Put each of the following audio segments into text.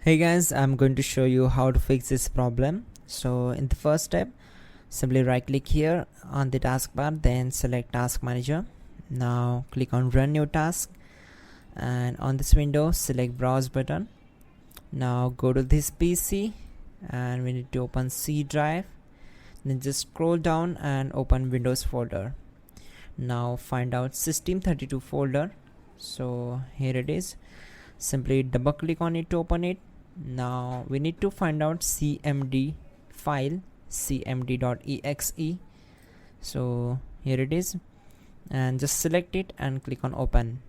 Hey guys, I'm going to show you how to fix this problem. So in the first step, simply right click here on the taskbar, then select task manager. Now click on run new task, and on this window select browse button. Now go to this PC and we need to open C drive, then just scroll down and open Windows folder. Now find out system32 folder. So here it is. Simply double click on it to open it. Now we need to find out cmd file, cmd.exe. So here it is, and just select it and click on open.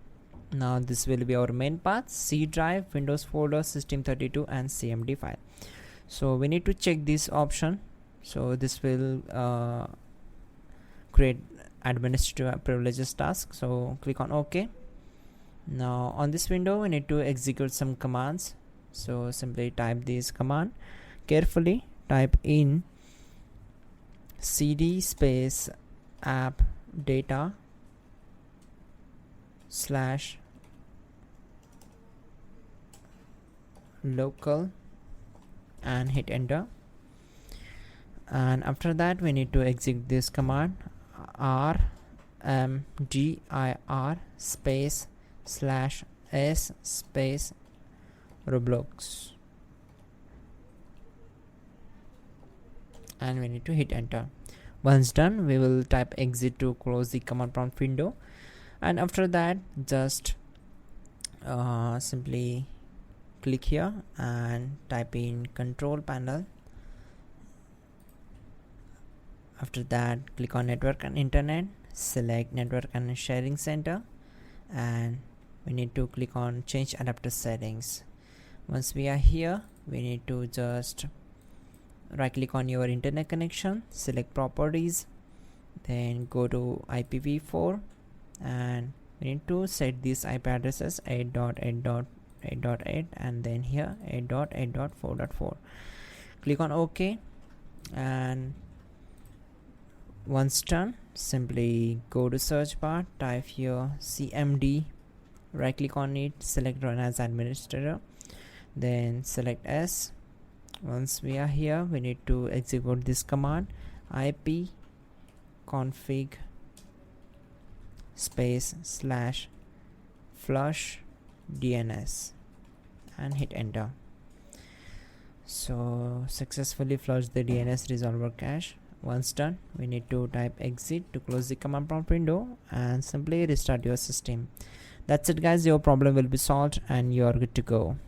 Now this will be our main path: C drive, Windows folder, system32 and cmd file. So we need to check this option. So this will create administrative privileges task. So click on OK. Now on this window we need to execute some commands. So simply type this command carefully. Type in cd space app data slash local and hit enter. And after that we need to execute this command rmdir space slash s space Roblox, and we need to hit enter. Once done, we will type exit to close the command prompt window, and after that just simply click here and type in control panel. After that click on network and internet, select network and sharing center, and we need to click on change adapter settings. Once we are here, we need to just right click on your internet connection, select properties, then go to IPv4, and we need to set this IP address as 8.8.8.8 and then here 8.8.4.4. click on OK, and once done, simply go to search bar, type here cmd, right click on it, select run as administrator, then select S. Once we are here, we need to execute this command ip config space slash flush DNS and hit enter. So successfully flush the DNS resolver cache. Once done, we need to type exit to close the command prompt window and simply restart your system. That's it guys, your problem will be solved and you are good to go.